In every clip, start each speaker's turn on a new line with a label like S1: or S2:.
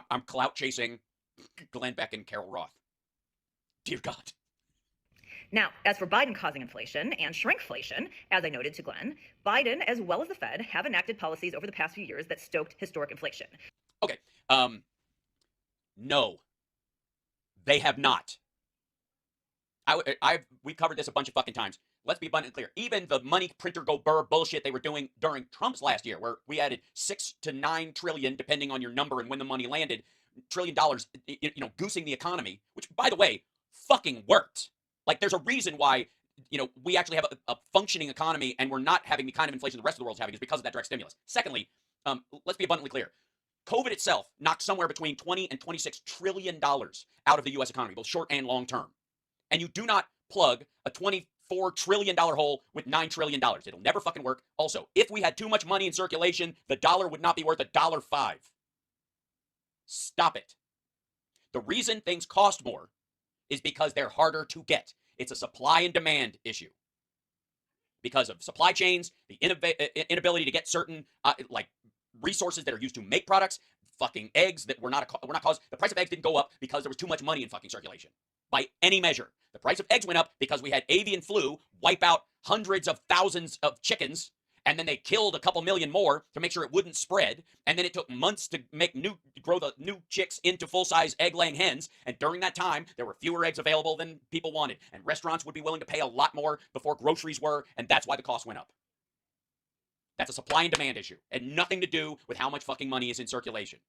S1: I'm clout chasing Glenn Beck and Carol Roth. Dear God.
S2: Now, as for Biden causing inflation and shrinkflation, as I noted to Glenn, Biden, as well as the Fed, have enacted policies over the past few years that stoked historic inflation.
S1: Okay. No, they have not. We covered this a bunch of fucking times. Let's be abundantly clear. Even the money printer go burr bullshit they were doing during Trump's last year, where we added 6 to 9 trillion, depending on your number and when the money landed, $1 trillion, goosing the economy, which, by the way, fucking worked. Like, there's a reason why, we actually have a functioning economy and we're not having the kind of inflation the rest of the world's having is because of that direct stimulus. Secondly, let's be abundantly clear. COVID itself knocked somewhere between 20 and $26 trillion out of the U.S. economy, both short and long term. And you do not plug a $24 trillion hole with $9 trillion. It'll never fucking work. Also, if we had too much money in circulation, the dollar would not be worth $1.05. Stop it. The reason things cost more is because they're harder to get. It's a supply and demand issue. Because of supply chains, the inability to get certain resources that are used to make products, fucking eggs that were not caused. The price of eggs didn't go up because there was too much money in fucking circulation. By any measure. The price of eggs went up because we had avian flu wipe out hundreds of thousands of chickens, and then they killed a couple million more to make sure it wouldn't spread, and then it took months to grow the new chicks into full-size egg-laying hens, and during that time, there were fewer eggs available than people wanted, and restaurants would be willing to pay a lot more before groceries were, and that's why the cost went up. That's a supply and demand issue, and nothing to do with how much fucking money is in circulation.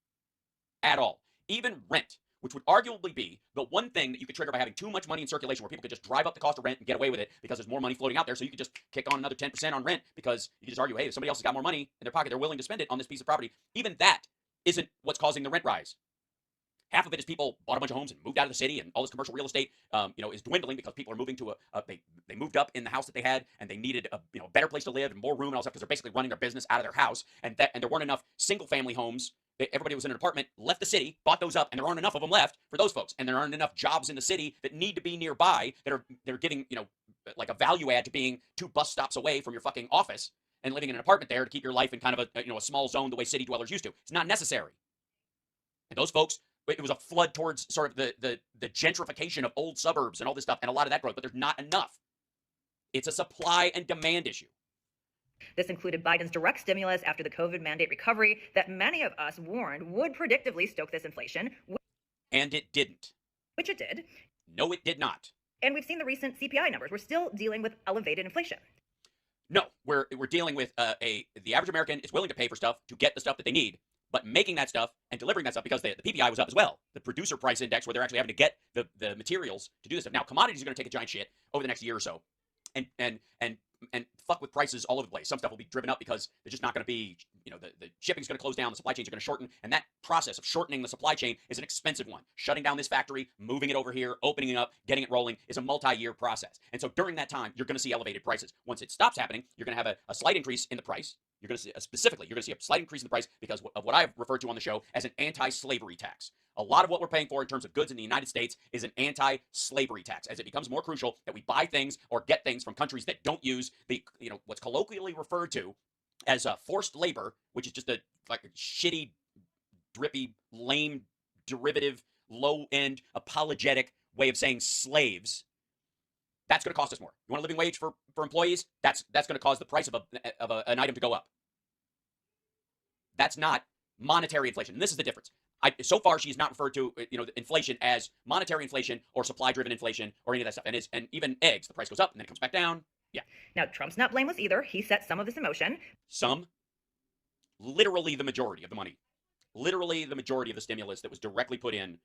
S1: At all. Even rent, which would arguably be the one thing that you could trigger by having too much money in circulation, where people could just drive up the cost of rent and get away with it because there's more money floating out there, so you could just kick on another 10% on rent because you just argue, hey, if somebody else has got more money in their pocket, they're willing to spend it on this piece of property. Even that isn't what's causing the rent rise. Half of it is people bought a bunch of homes and moved out of the city, and all this commercial real estate, is dwindling because people are moving to they moved up in the house that they had, and they needed a better place to live and more room and all stuff because they're basically running their business out of their house, and there weren't enough single-family homes. Everybody was in an apartment, left the city, bought those up, and there aren't enough of them left for those folks, and there aren't enough jobs in the city that need to be nearby that are giving like a value add to being 2 bus stops away from your fucking office and living in an apartment there to keep your life in kind of a small zone the way city dwellers used to. It's not necessary. And those folks, it was a flood towards sort of the gentrification of old suburbs and all this stuff, and a lot of that growth, but there's not enough. It's a supply and demand issue.
S2: This included Biden's direct stimulus after the COVID mandate recovery that many of us warned would predictably stoke this inflation.
S1: And it didn't.
S2: Which it did.
S1: No, it did not.
S2: And we've seen the recent CPI numbers. We're still dealing with elevated inflation.
S1: No, we're dealing with the average American is willing to pay for stuff to get the stuff that they need, but making that stuff and delivering that stuff because the PPI was up as well. The producer price index, where they're actually having to get the materials to do this stuff. Now, commodities are going to take a giant shit over the next year or so, and fuck with prices all over the place. Some stuff will be driven up because there's just not going to be, the shipping's going to close down, the supply chains are going to shorten, and that process of shortening the supply chain is an expensive one. Shutting down this factory, moving it over here, opening it up, getting it rolling is a multi-year process. And so during that time, you're going to see elevated prices. Once it stops happening, you're going to have a slight increase in the price. You're going to see, specifically, you're going to see a slight increase in the price because of what I've referred to on the show as an anti-slavery tax. A lot of what we're paying for in terms of goods in the United States is an anti-slavery tax, as it becomes more crucial that we buy things or get things from countries that don't use the, what's colloquially referred to as forced labor, which is just a shitty, drippy, lame, derivative, low-end, apologetic way of saying slaves. That's going to cost us more. You want a living wage for employees? That's going to cause the price of an item to go up. That's not monetary inflation. And this is the difference. So far, she's not referred to inflation as monetary inflation or supply-driven inflation or any of that stuff. And even eggs, the price goes up and then it comes back down. Yeah.
S2: Now, Trump's not blameless either. He set some of this in motion.
S1: Some? Literally the majority of the money. Literally the majority of the stimulus that was directly put in.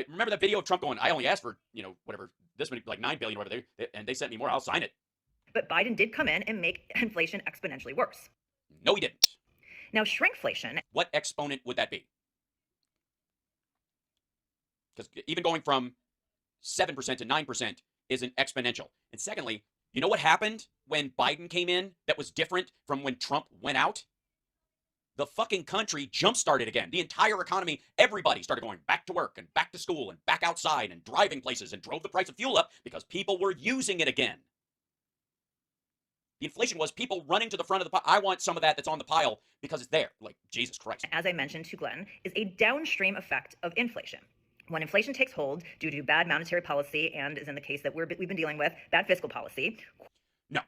S1: Remember that video of Trump going, I only asked for, whatever, this many, like $9 billion or whatever, and they sent me more, I'll sign it.
S2: But Biden did come in and make inflation exponentially worse.
S1: No, he didn't.
S2: Now, shrinkflation.
S1: What exponent would that be? Because even going from 7% to 9% isn't exponential. And secondly, you know what happened when Biden came in that was different from when Trump went out? The fucking country jump-started again. The entire economy, everybody started going back to work and back to school and back outside and driving places and drove the price of fuel up because people were using it again. The inflation was people running to the front of the pile. I want some of that that's on the pile because it's there. Like, Jesus Christ.
S2: As I mentioned to Glenn, is a downstream effect of inflation. When inflation takes hold due to bad monetary policy, and is in the case that we've been dealing with, bad fiscal policy.
S1: No.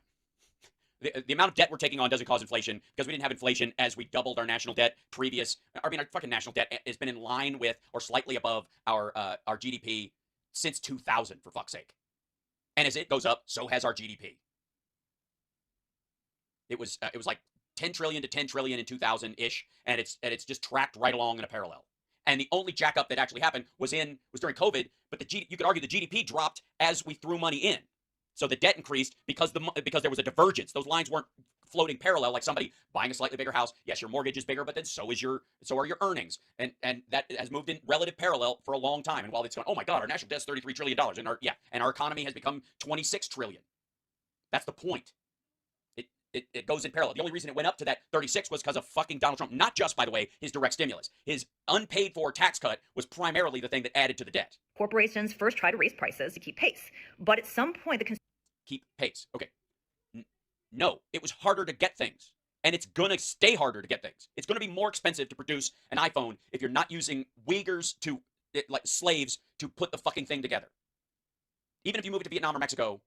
S1: The amount of debt we're taking on doesn't cause inflation because we didn't have inflation as we doubled our national debt our fucking national debt has been in line with or slightly above our GDP since 2000, for fuck's sake. And as it goes up, so has our GDP. It was like 10 trillion to 10 trillion in 2000-ish, and it's just tracked right along in a parallel. And the only jack up that actually happened was during COVID, but you could argue the GDP dropped as we threw money in. So the debt increased because there was a divergence. Those lines weren't floating parallel like somebody buying a slightly bigger house. Yes, your mortgage is bigger, but then so are your earnings. And that has moved in relative parallel for a long time. And while it's going, oh my God, our national debt's $33 trillion, and our economy has become 26 trillion. That's the point. It goes in parallel. The only reason it went up to that 36 was because of fucking Donald Trump. Not just, by the way, his direct stimulus. His unpaid for tax cut was primarily the thing that added to the debt.
S2: Corporations first try to raise prices to keep pace, but at some point
S1: keep pace. Okay. No, it was harder to get things. And it's going to stay harder to get things. It's going to be more expensive to produce an iPhone if you're not using Uyghurs like slaves to put the fucking thing together. Even if you move it to Vietnam or Mexico,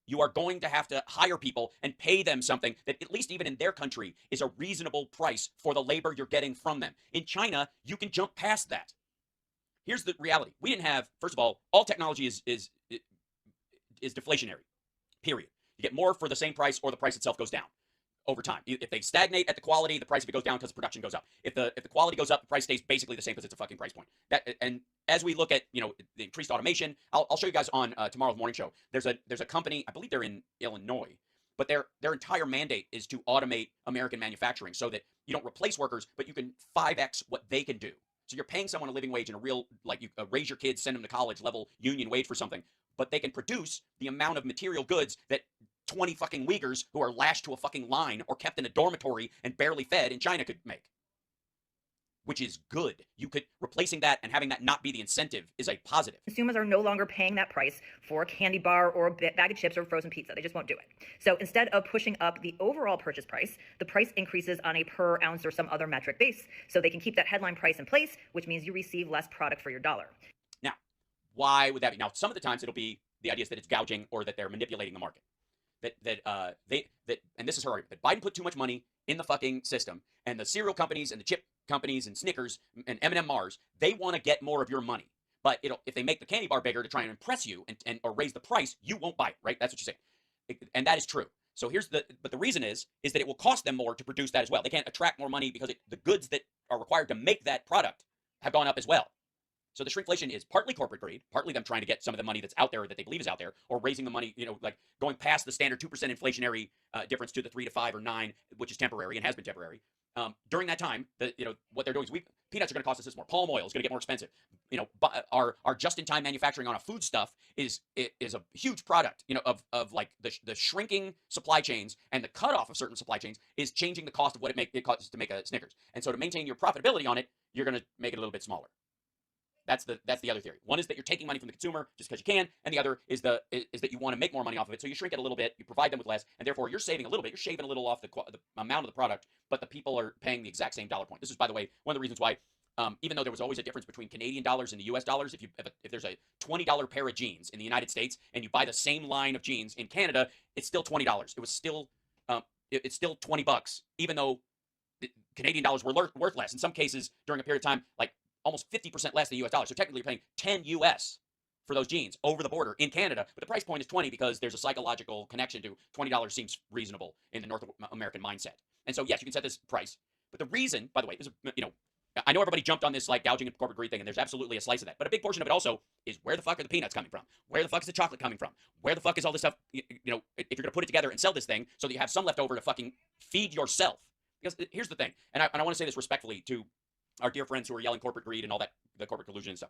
S1: you are going to have to hire people and pay them something that, at least even in their country, is a reasonable price for the labor you're getting from them. In China, you can jump past that. Here's the reality. We didn't have, first of all technology is deflationary, period. You get more for the same price, or the price itself goes down over time. If they stagnate at the quality, the price of it goes down because production goes up. If the quality goes up, the price stays basically the same because it's a fucking price point. And as we look at the increased automation, I'll show you guys on tomorrow's morning show. There's a company, I believe they're in Illinois, but their entire mandate is to automate American manufacturing so that you don't replace workers, but you can 5x what they can do. So you're paying someone a living wage and a real, like, you raise your kids, send them to college level union wage for something, but they can produce the amount of material goods that 20 fucking Uyghurs who are lashed to a fucking line or kept in a dormitory and barely fed in China could make. Which is good. Replacing that and having that not be the incentive is a positive.
S2: Consumers are no longer paying that price for a candy bar or a bag of chips or frozen pizza. They just won't do it. So instead of pushing up the overall purchase price, the price increases on a per ounce or some other metric base, so they can keep that headline price in place, which means you receive less product for your dollar.
S1: Now, why would that be? Now, some of the times it'll be the idea is that it's gouging or that they're manipulating the market. And this is her argument, that Biden put too much money in the fucking system, and the cereal companies and the chip companies and Snickers and M&M Mars, they want to get more of your money. But if they make the candy bar bigger to try and impress you or raise the price, you won't buy it, right? That's what you're saying. And that is true. So but the reason is that it will cost them more to produce that as well. They can't attract more money because the goods that are required to make that product have gone up as well. So the shrinkflation is partly corporate greed, partly them trying to get some of the money that's out there that they believe is out there, or raising the money, like going past the standard 2% inflationary difference to the 3 to 5 or 9, which is temporary and has been temporary. During that time, what they're doing is peanuts are going to cost us this more. Palm oil is going to get more expensive. Our just-in-time manufacturing on a food stuff is a huge product, of like the shrinking supply chains, and the cutoff of certain supply chains is changing the cost of what it costs to make a Snickers. And so to maintain your profitability on it, you're going to make it a little bit smaller. That's the other theory. One is that you're taking money from the consumer just because you can, and the other is that you want to make more money off of it, so you shrink it a little bit, you provide them with less, and therefore you're saving a little bit, you're shaving a little off the amount of the product, but the people are paying the exact same dollar point. This is, by the way, one of the reasons why, even though there was always a difference between Canadian dollars and the US dollars, if there's a $20 pair of jeans in the United States and you buy the same line of jeans in Canada, it's still $20. It's still $20, even though Canadian dollars were worth less. In some cases, during a period of time, like almost 50% less than US dollars. So technically you're paying 10 US for those jeans over the border in Canada, but the price point is 20 because there's a psychological connection to $20 seems reasonable in the North American mindset. And so yes, you can set this price, but the reason, by the way, is, I know everybody jumped on this like gouging and corporate greed thing, and there's absolutely a slice of that, but a big portion of it also is, where the fuck are the peanuts coming from? Where the fuck is the chocolate coming from? Where the fuck is all this stuff? If you're going to put it together and sell this thing so that you have some left over to fucking feed yourself. Because here's the thing, and I want to say this respectfully to our dear friends who are yelling corporate greed and all that, the corporate collusion and stuff.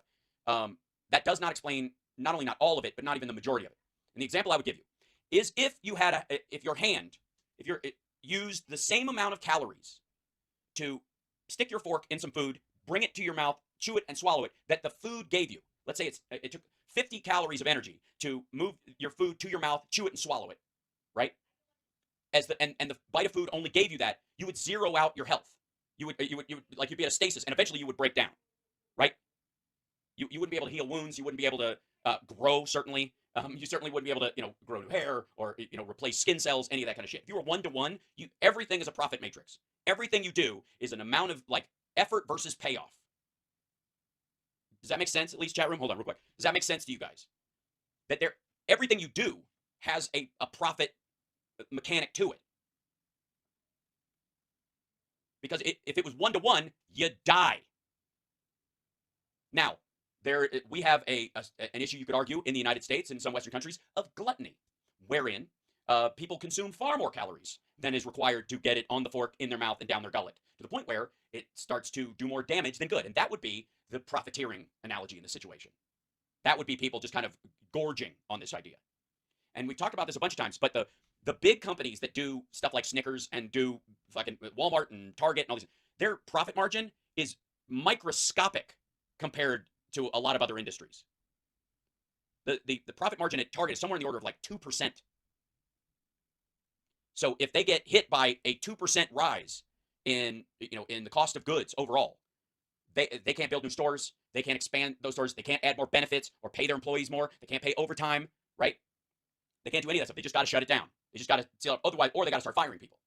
S1: That does not explain not only not all of it, but not even the majority of it. And the example I would give you is if you used the same amount of calories to stick your fork in some food, bring it to your mouth, chew it and swallow it, that the food gave you. Let's say it took 50 calories of energy to move your food to your mouth, chew it and swallow it, right? as the and the bite of food only gave you that, you would zero out your health. You would like you'd be at a stasis, and eventually you would break down, right? You wouldn't be able to heal wounds. You wouldn't be able to grow. Certainly, you certainly wouldn't be able to grow new hair or replace skin cells, any of that kind of shit. If you were one to one, everything is a profit matrix. Everything you do is an amount of like effort versus payoff. Does that make sense? At least chat room. Hold on, real quick. Does that make sense to you guys? That everything you do has a profit mechanic to it. Because if it was one to one, you die. Now, we have an issue, you could argue, in the United States and some Western countries of gluttony, wherein people consume far more calories than is required to get it on the fork, in their mouth, and down their gullet, to the point where it starts to do more damage than good. And that would be the profiteering analogy in this situation. That would be people just kind of gorging on this idea. And we've talked about this a bunch of times, but the big companies that do stuff like Snickers and do fucking Walmart and Target and all these, their profit margin is microscopic compared to a lot of other industries. The profit margin at Target is somewhere in the order of like 2%. So if they get hit by a 2% rise in the cost of goods overall, they can't build new stores, they can't expand those stores, they can't add more benefits or pay their employees more, they can't pay overtime, right? They can't do any of that stuff. They just got to shut it down. They just got to sell it otherwise, or they got to start firing people.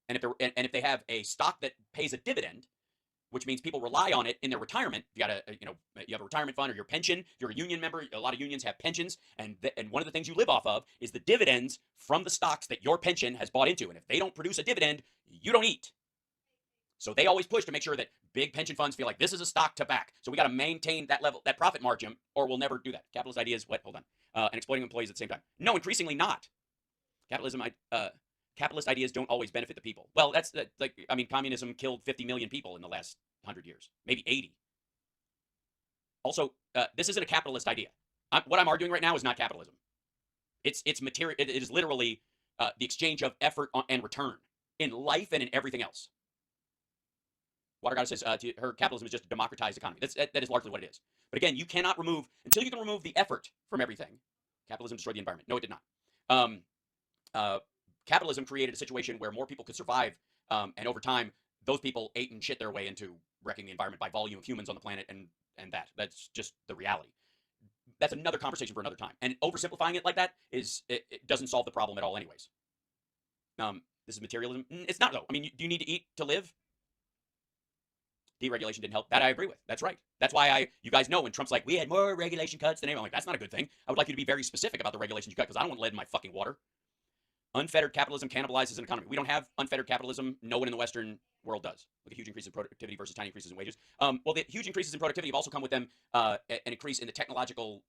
S1: And if they have a stock that pays a dividend, which means people rely on it in their retirement. You got you have a retirement fund or your pension. If you're a union member, a lot of unions have pensions, and one of the things you live off of is the dividends from the stocks that your pension has bought into. And if they don't produce a dividend, you don't eat. So they always push to make sure that big pension funds feel like this is a stock to back. So we got to maintain that level, that profit margin, or we'll never do that. Capitalist ideas, what? Hold on. And exploiting employees at the same time. No, increasingly not. Capitalist ideas don't always benefit the people. Well, communism killed 50 million people in the last 100 years, maybe 80. Also, this isn't a capitalist idea. What I'm arguing right now is not capitalism. It's material. It is literally the exchange of effort and return in life and in everything else. Water Goddess says her capitalism is just a democratized economy. That is largely what it is. But again, you cannot until you can remove the effort from everything. Capitalism destroyed the environment. No, it did not. Capitalism created a situation where more people could survive, and over time, those people ate and shit their way into wrecking the environment by volume of humans on the planet, and that's just the reality. That's another conversation for another time. And oversimplifying it like that it doesn't solve the problem at all, anyways. This is materialism. It's not though. I mean, do you need to eat to live? Deregulation didn't help. That I agree with. That's right. That's why you guys know when Trump's like, we had more regulation cuts than anyone. I'm like, that's not a good thing. I would like you to be very specific about the regulations you cut because I don't want lead in my fucking water. Unfettered capitalism cannibalizes an economy. We don't have unfettered capitalism. No one in the Western world does. Like a huge increase in productivity versus tiny increases in wages. Well, the huge increases in productivity have also come with them an increase in the technological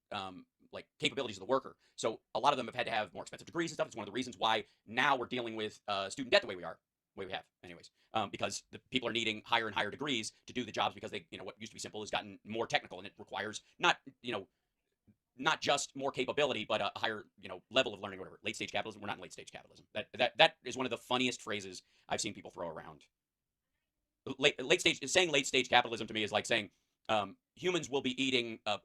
S1: capabilities of the worker. So a lot of them have had to have more expensive degrees and stuff. It's one of the reasons why now we're dealing with student debt the way we have, anyways. Because the people are needing higher and higher degrees to do the jobs because what used to be simple has gotten more technical, and it requires not just more capability, but a higher, level of learning, or whatever. Late stage capitalism. We're not in late stage capitalism. That is one of the funniest phrases I've seen people throw around. Saying late stage capitalism to me is like saying humans will be eating a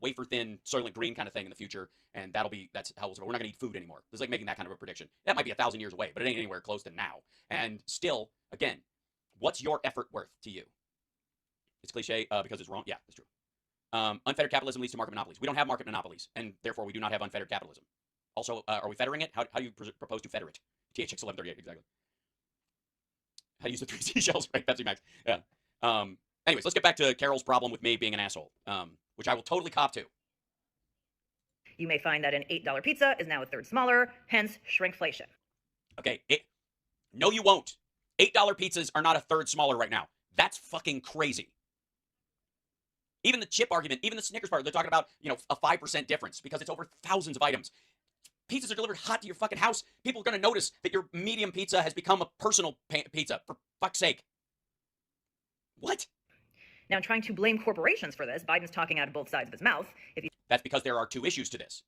S1: wafer thin Soylent Green kind of thing in the future, and that's how we're not going to eat food anymore. It's like making that kind of a prediction. That might be 1,000 years away, but it ain't anywhere close to now. And still, again, what's your effort worth to you? It's cliche because it's wrong. Yeah, that's true. Unfettered capitalism leads to market monopolies. We don't have market monopolies, and therefore we do not have unfettered capitalism. Also, are we fettering it? How do you propose to fetter it? THX 1138, exactly. How to use the 3 seashells, right? Pepsi Max. Yeah. Anyways, let's get back to Carol's problem with me being an asshole, which I will totally cop to.
S2: You may find that an $8 pizza is now a third smaller, hence shrinkflation.
S1: Okay, no you won't. $8 pizzas are not a third smaller right now. That's fucking crazy. Even the chip argument, even the Snickers part, they're talking about, a 5% difference because it's over thousands of items. Pizzas are delivered hot to your fucking house. People are going to notice that your medium pizza has become a personal pizza, for fuck's sake. What?
S2: Now, trying to blame corporations for this, Biden's talking out of both sides of his mouth.
S1: That's because there are two issues to this.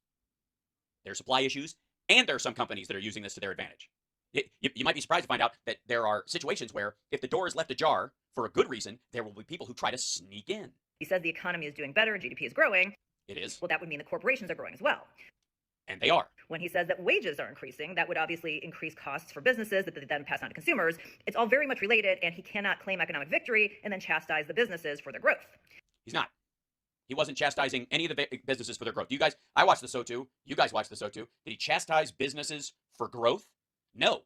S1: There are supply issues, and there are some companies that are using this to their advantage. You might be surprised to find out that there are situations where if the door is left ajar for a good reason, there will be people who try to sneak in.
S2: He says the economy is doing better and GDP is growing.
S1: It is.
S2: Well, that would mean the corporations are growing as well.
S1: And they are.
S2: When he says that wages are increasing, that would obviously increase costs for businesses that they then pass on to consumers. It's all very much related, and he cannot claim economic victory and then chastise the businesses for their growth.
S1: He's not. He wasn't chastising any of the businesses for their growth. You guys, I watched the So too. You guys watched the So too. Did he chastise businesses for growth? No.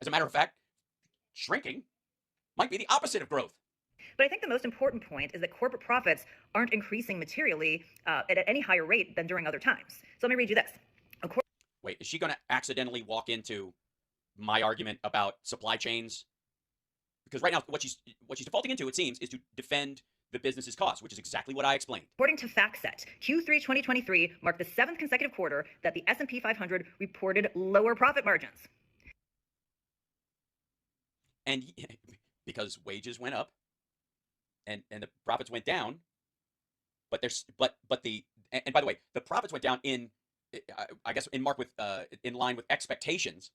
S1: As a matter of fact, shrinking might be the opposite of growth.
S2: But I think the most important point is that corporate profits aren't increasing materially at any higher rate than during other times. So let me read you this.
S1: Wait, is she going to accidentally walk into my argument about supply chains? Because right now, what she's defaulting into, it seems, is to defend the business's costs, which is exactly what I explained.
S2: According to FactSet, Q3 2023 marked the 7th consecutive quarter that the S&P 500 reported lower profit margins.
S1: And because wages went up and the profits went down, but and by the way, the profits went down in, I guess, in line with expectations.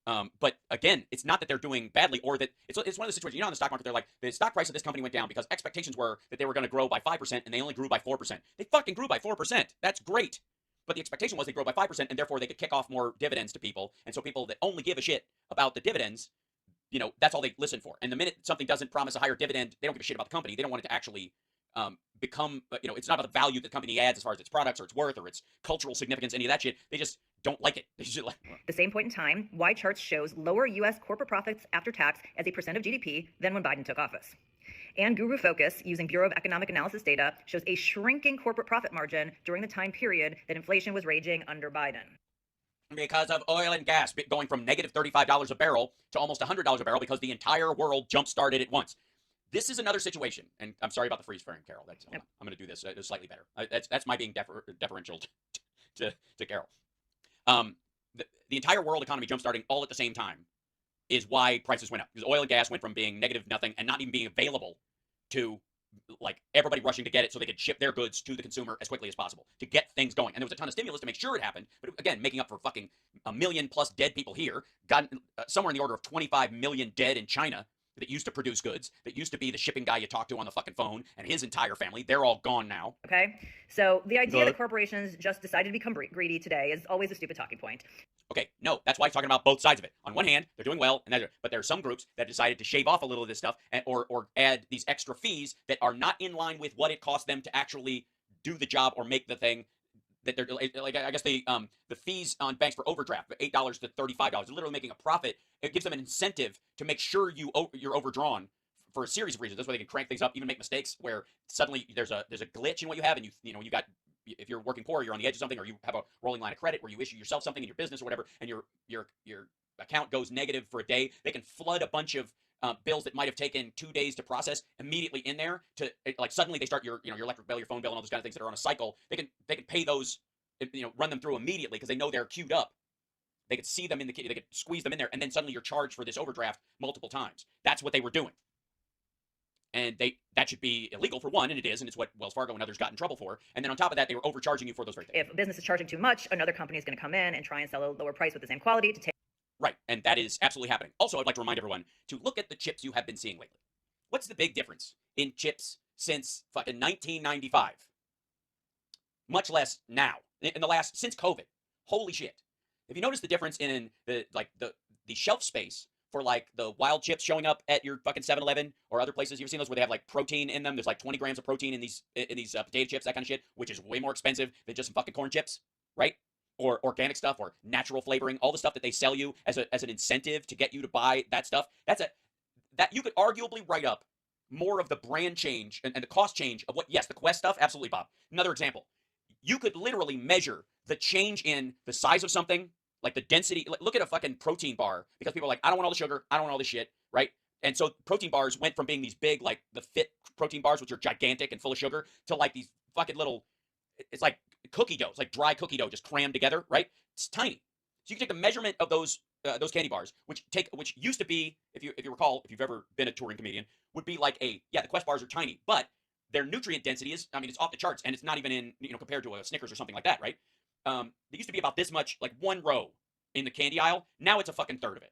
S1: But again, it's not that they're doing badly or that it's one of the situations, in the stock market, they're like, the stock price of this company went down because expectations were that they were going to grow by 5% and they only grew by 4%. They fucking grew by 4%. That's great. But the expectation was they grow by 5% and therefore they could kick off more dividends to people. And so people that only give a shit about the dividends, that's all they listen for. And the minute something doesn't promise a higher dividend, they don't give a shit about the company. They don't want it to actually become, it's not about the value that the company adds as far as its products or its worth or its cultural significance, any of that shit. They just don't like it. They just like.
S2: The same point in time, Y charts shows lower U.S. corporate profits after tax as a percent of GDP than when Biden took office. And Guru Focus, using Bureau of Economic Analysis data, shows a shrinking corporate profit margin during the time period that inflation was raging under Biden.
S1: Because of oil and gas going from negative $35 a barrel to almost $100 a barrel because the entire world jump-started at once. This is another situation, and I'm sorry about the freeze frame, Carol. I'm going to do this slightly better. That's my being deferential to Carol. The entire world economy jump-starting all at the same time is why prices went up. Because oil and gas went from being negative nothing and not even being available to like everybody rushing to get it so they could ship their goods to the consumer as quickly as possible to get things going. And there was a ton of stimulus to make sure it happened. But again, making up for fucking 1 million plus dead people here, got somewhere in the order of 25 million dead in China that used to produce goods, that used to be the shipping guy you talk to on the fucking phone, and his entire family. They're all gone now.
S2: Okay? So the idea that corporations just decided to become greedy today is always a stupid talking point.
S1: Okay, no, that's why I'm talking about both sides of it. On one hand, they're doing well, but there are some groups that decided to shave off a little of this stuff or add these extra fees that are not in line with what it costs them to actually do the job or make the thing that they're like. I guess the fees on banks for overdraft, $8 to $35, they're literally making a profit. It gives them an incentive to make sure you're overdrawn for a series of reasons. That's why they can crank things up, even make mistakes where suddenly there's a glitch in what you have, and you got. If you're working poor, you're on the edge of something, or you have a rolling line of credit where you issue yourself something in your business or whatever, and your account goes negative for a day, they can flood a bunch of bills that might have taken 2 days to process immediately in there to like suddenly they start your electric bill, your phone bill, and all those kind of things that are on a cycle. They can pay those, run them through immediately because they know they're queued up. They could see them they could squeeze them in there, and then suddenly you're charged for this overdraft multiple times. That's what they were doing. And that should be illegal for one, and it is, and it's what Wells Fargo and others got in trouble for. And then on top of that, they were overcharging you for those very things.
S2: If a business is charging too much, another company is going to come in and try and sell a lower price with the same quality to take.
S1: Right, and that is absolutely happening. Also, I'd like to remind everyone to look at the chips you have been seeing lately. What's the big difference in chips since fucking 1995? Much less now, since COVID. Holy shit. Have you noticed the difference in the shelf space for like the wild chips showing up at your fucking 7-Eleven or other places? You've seen those where they have like protein in them. There's like 20 grams of protein in these potato chips, that kind of shit, which is way more expensive than just some fucking corn chips, right? Or organic stuff or natural flavoring, all the stuff that they sell you as an incentive to get you to buy that stuff. That you could arguably write up more of the brand change and the cost change of yes, the Quest stuff, absolutely, Bob. Another example, you could literally measure the change in the size of something, like the density. Look at a fucking protein bar, because people are like, I don't want all the sugar, I don't want all this shit, right? And so protein bars went from being these big, like the Fit protein bars, which are gigantic and full of sugar, to like these fucking little, it's like cookie dough. It's like dry cookie dough just crammed together, right? It's tiny. So you can take the measurement of those candy bars, which used to be, if you recall, if you've ever been a touring comedian, would be like the Quest bars are tiny, but their nutrient density is, it's off the charts, and it's not even in, compared to a Snickers or something like that, right? They used to be about this much, like one row in the candy aisle. Now it's a fucking third of it.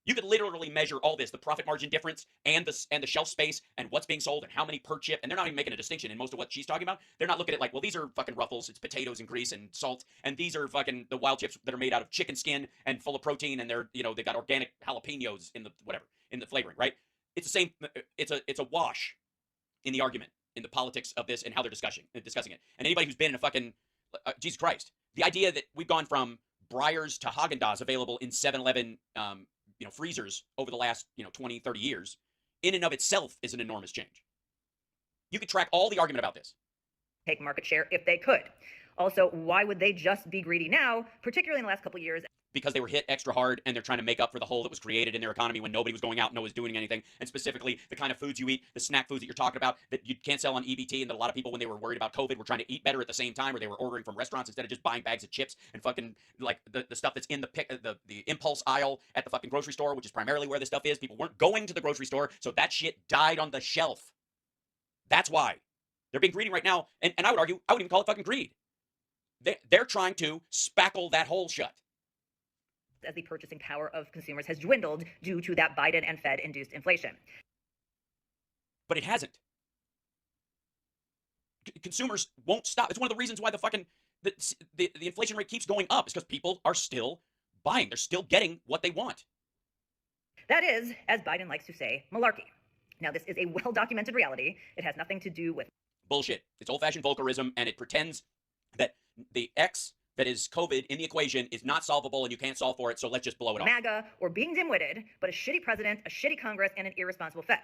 S1: You could literally measure all this, the profit margin difference and the shelf space and what's being sold and how many per chip. And they're not even making a distinction in most of what she's talking about. They're not looking at like, well, these are fucking Ruffles, it's potatoes and grease and salt, and these are fucking the wild chips that are made out of chicken skin and full of protein, and they're, you know, they got organic jalapenos in the whatever, in the flavoring, right? It's the same, it's a wash in the argument, in the politics of this and how they're discussing it. And anybody who's been in a fucking Jesus Christ, the idea that we've gone from Breyers to Haagen-Dazs available in 7-Eleven freezers over the last 20, 30 years, in and of itself is an enormous change. You could track all the argument about this.
S2: Take market share if they could. Also, why would they just be greedy now, particularly in the last couple of years?
S1: Because they were hit extra hard and they're trying to make up for the hole that was created in their economy when nobody was going out, no one was doing anything. And specifically, the kind of foods you eat, the snack foods that you're talking about that you can't sell on EBT, and that a lot of people, when they were worried about COVID, were trying to eat better at the same time, or they were ordering from restaurants instead of just buying bags of chips and fucking like the stuff that's in the impulse aisle at the fucking grocery store, which is primarily where this stuff is. People weren't going to the grocery store, so that shit died on the shelf. That's why. They're being greedy right now, and I would argue, I wouldn't even call it fucking greed. They're trying to spackle that hole shut.
S2: As the purchasing power of consumers has dwindled due to that Biden and Fed-induced inflation.
S1: But it hasn't. Consumers won't stop. It's one of the reasons why the inflation rate keeps going up. Is because people are still buying. They're still getting what they want.
S2: That is, as Biden likes to say, malarkey. Now, this is a well-documented reality. It has nothing to do with
S1: bullshit. It's old-fashioned Volckerism, and it pretends that the X that is COVID in the equation is not solvable and you can't solve for it, so let's just blow it off.
S2: MAGA or being dim-witted, but a shitty president, a shitty Congress, and an irresponsible Fed.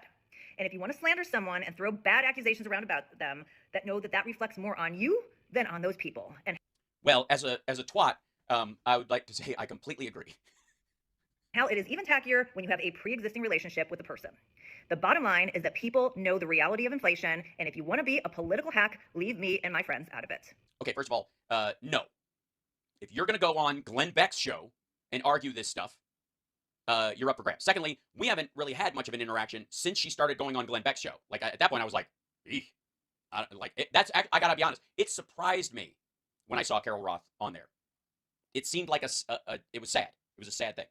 S2: And if you want to slander someone and throw bad accusations around about them, know that reflects more on you than on those people. And
S1: well, as a twat, I would like to say I completely agree.
S2: Hal, it is even tackier when you have a pre-existing relationship with a person. The bottom line is that people know the reality of inflation, and if you want to be a political hack, leave me and my friends out of it.
S1: Okay, first of all, no. If you're going to go on Glenn Beck's show and argue this stuff, you're up for grabs. Secondly, we haven't really had much of an interaction since she started going on Glenn Beck's show. Like, at that point, I was like, eek. I got to be honest. It surprised me when I saw Carol Roth on there. It seemed like it was sad. It was a sad thing.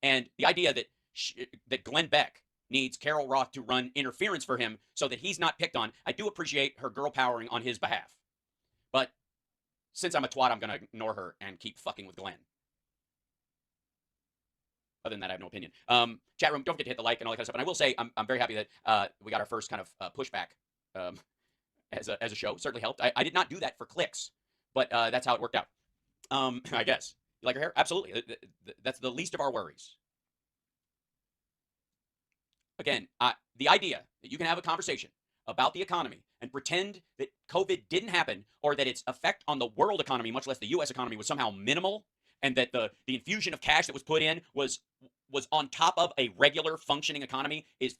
S1: And the idea that Glenn Beck needs Carol Roth to run interference for him so that he's not picked on, I do appreciate her girl powering on his behalf. But since I'm a twat, I'm going to ignore her and keep fucking with Glenn. Other than that, I have no opinion. Chat room, don't forget to hit the like and all that kind of stuff. And I will say, I'm very happy that we got our first kind of pushback as a show. Certainly helped. I did not do that for clicks, but that's how it worked out. I guess. You like her hair? Absolutely. That's the least of our worries. Again, the idea that you can have a conversation about the economy and pretend that COVID didn't happen, or that its effect on the world economy, much less the U.S. economy, was somehow minimal, and that the infusion of cash that was put in was on top of a regular functioning economy, is